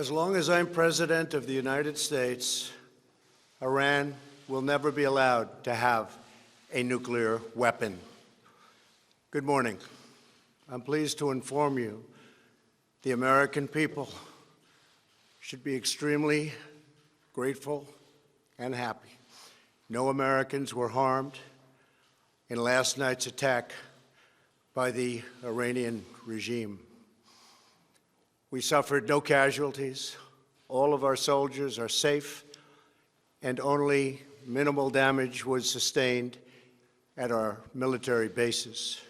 As long as I'm President of the United States, Iran will never be allowed to have a nuclear weapon. Good morning. I'm pleased to inform you the American people should be extremely grateful and happy. No Americans were harmed in last night's attack by the Iranian regime. We suffered no casualties. All of our soldiers are safe, and only minimal damage was sustained at our military bases.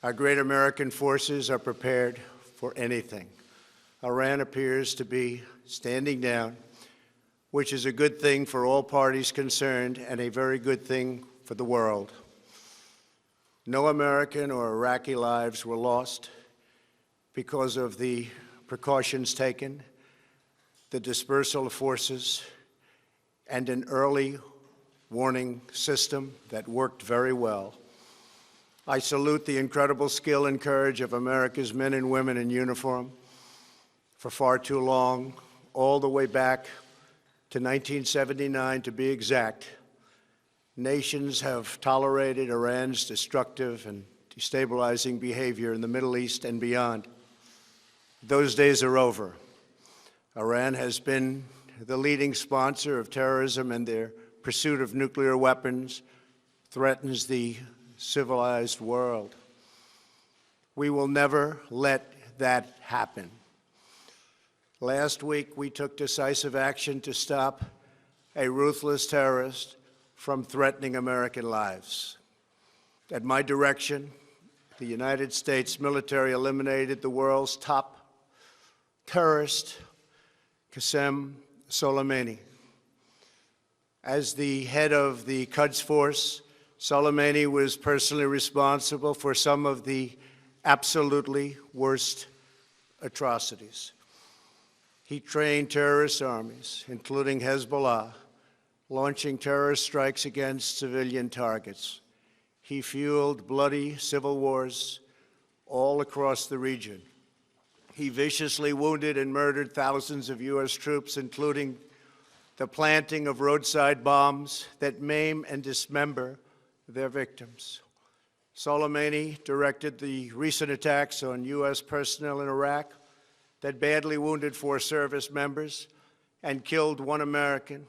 Our great American forces are prepared for anything. Iran appears to be standing down, which is a good thing for all parties concerned and a very good thing for the world. No American or Iraqi lives were lost because of the precautions taken, the dispersal of forces, and an early warning system that worked very well. I salute the incredible skill and courage of America's men and women in uniform. For far too long, all the way back to 1979 to be exact, nations have tolerated Iran's destructive and destabilizing behavior in the Middle East and beyond. Those days are over. Iran has been the leading sponsor of terrorism, and their pursuit of nuclear weapons threatens the civilized world. We will never let that happen. Last week, we took decisive action to stop a ruthless terrorist from threatening American lives. At my direction, the United States military eliminated the world's top terrorist, Qasem Soleimani. As the head of the Quds Force, Soleimani was personally responsible for some of the absolutely worst atrocities. He trained terrorist armies, including Hezbollah, launching terrorist strikes against civilian targets. He fueled bloody civil wars all across the region. He viciously wounded and murdered thousands of U.S. troops, including the planting of roadside bombs that maim and dismember their victims. Soleimani directed the recent attacks on U.S. personnel in Iraq that badly wounded 4 service members and killed 1 American,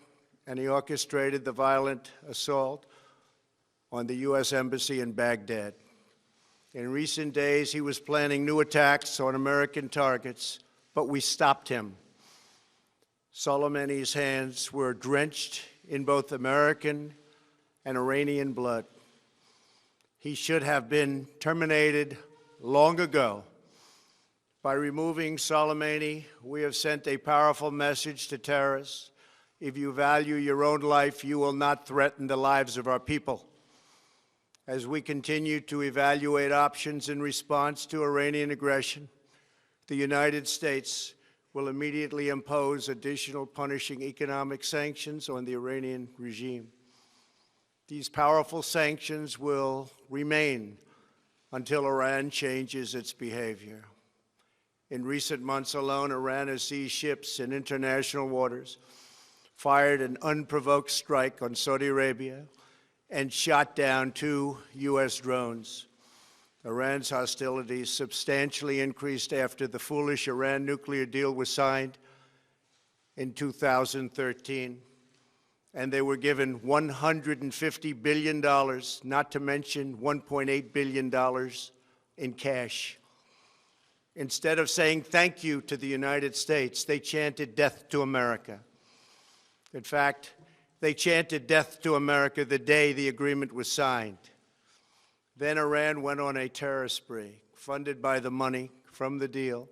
and he orchestrated the violent assault on the U.S. Embassy in Baghdad. In recent days, he was planning new attacks on American targets, but we stopped him. Soleimani's hands were drenched in both American and Iranian blood. He should have been terminated long ago. By removing Soleimani, we have sent a powerful message to terrorists. If you value your own life, you will not threaten the lives of our people. As we continue to evaluate options in response to Iranian aggression, the United States will immediately impose additional punishing economic sanctions on the Iranian regime. These powerful sanctions will remain until Iran changes its behavior. In recent months alone, Iran has seized ships in international waters, fired an unprovoked strike on Saudi Arabia, and shot down 2 U.S. drones. Iran's hostilities substantially increased after the foolish Iran nuclear deal was signed in 2013, and they were given $150 billion, not to mention $1.8 billion in cash. Instead of saying thank you to the United States, they chanted death to America. In fact, they chanted death to America the day the agreement was signed. Then Iran went on a terror spree, funded by the money from the deal,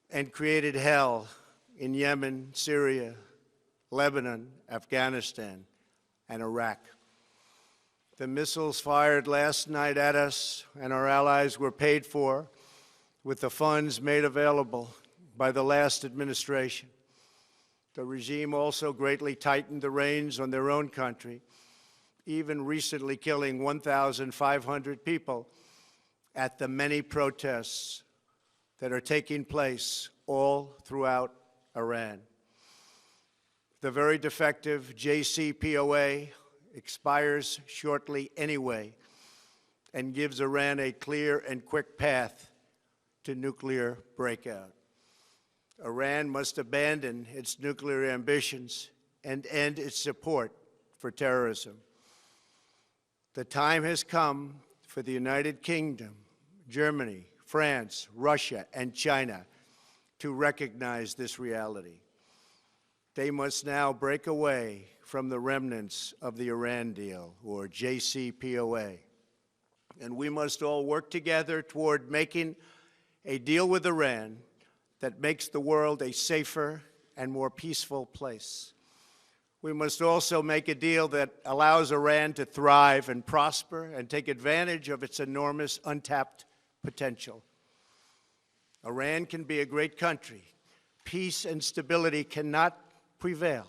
and created hell in Yemen, Syria, Lebanon, Afghanistan, and Iraq. The missiles fired last night at us and our allies were paid for with the funds made available by the last administration. The regime also greatly tightened the reins on their own country, even recently killing 1,500 people at the many protests that are taking place all throughout Iran. The very defective JCPOA expires shortly anyway and gives Iran a clear and quick path to nuclear breakout. Iran must abandon its nuclear ambitions and end its support for terrorism. The time has come for the United Kingdom, Germany, France, Russia, and China to recognize this reality. They must now break away from the remnants of the Iran deal, or JCPOA. And we must all work together toward making a deal with Iran that makes the world a safer and more peaceful place. We must also make a deal that allows Iran to thrive and prosper and take advantage of its enormous untapped potential. Iran can be a great country. Peace and stability cannot prevail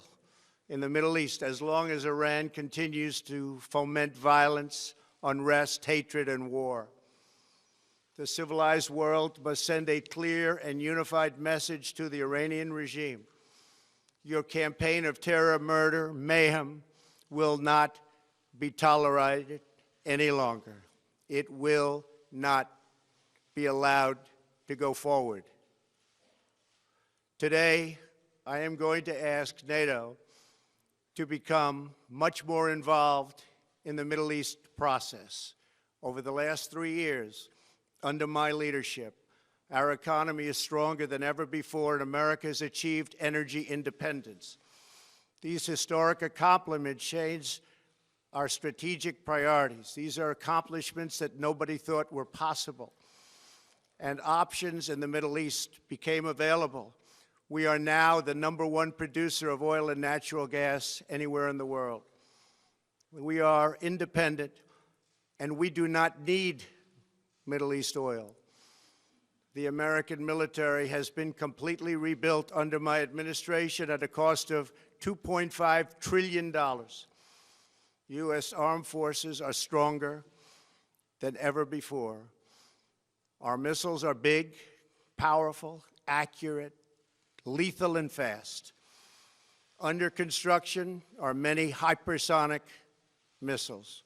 in the Middle East as long as Iran continues to foment violence, unrest, hatred, and war. The civilized world must send a clear and unified message to the Iranian regime. Your campaign of terror, murder, mayhem will not be tolerated any longer. It will not be allowed to go forward. Today, I am going to ask NATO to become much more involved in the Middle East process. Over the last 3 years, under my leadership, our economy is stronger than ever before, and America has achieved energy independence. These historic accomplishments change our strategic priorities. These are accomplishments that nobody thought were possible. And options in the Middle East became available. We are now the #1 producer of oil and natural gas anywhere in the world. We are independent, and we do not need Middle East oil. The American military has been completely rebuilt under my administration at a cost of $2.5 trillion. U.S. armed forces are stronger than ever before. Our missiles are big, powerful, accurate, lethal, and fast. Under construction are many hypersonic missiles.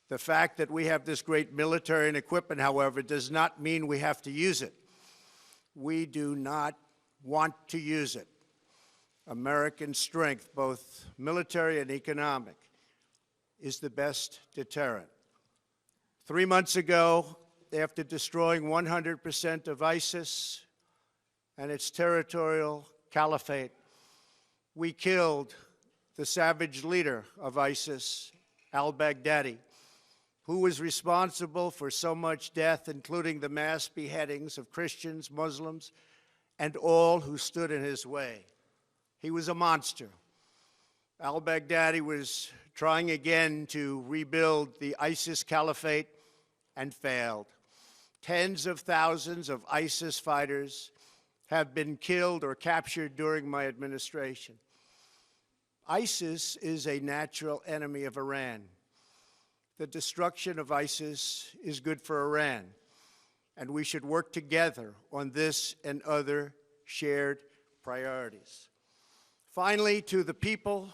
The fact that we have this great military and equipment, however, does not mean we have to use it. We do not want to use it. American strength, both military and economic, is the best deterrent. 3 months ago, after destroying 100% of ISIS and its territorial caliphate, we killed the savage leader of ISIS, al-Baghdadi, who was responsible for so much death, including the mass beheadings of Christians, Muslims, and all who stood in his way. He was a monster. Al-Baghdadi was trying again to rebuild the ISIS caliphate and failed. Tens of thousands of ISIS fighters have been killed or captured during my administration. ISIS is a natural enemy of Iran. The destruction of ISIS is good for Iran, and we should work together on this and other shared priorities. Finally, to the people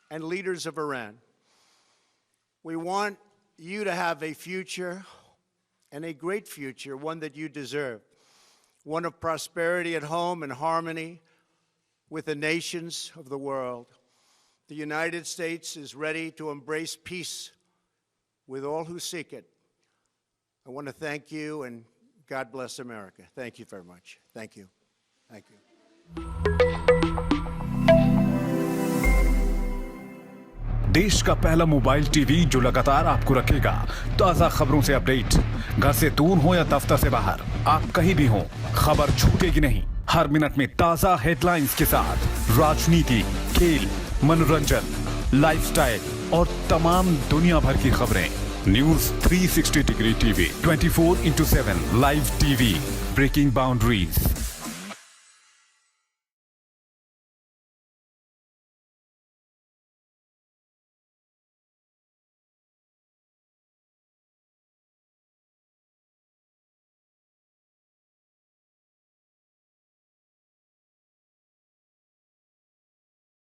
and leaders of Iran, we want you to have a future, and a great future, one that you deserve, one of prosperity at home and harmony with the nations of the world. The United States is ready to embrace peace with all who seek it. I want to thank you, and God bless America. Thank you very much. Thank you. Thank you. देश का पहला mobile TV जो लगातार आपको रखेगा ताजा खबरों से अपडेट। घर से दूर हो या दफ्तर से बाहर, आप कहीं भी हो, खबर छूटेगी नहीं। हर मिनट में ताजा हेडलाइंस के साथ राजनीति, खेल, मनोरंजन, लाइफस्टाइल और तमाम दुनिया भर की खबरें। News 360 degree TV 24/7 live TV, breaking boundaries.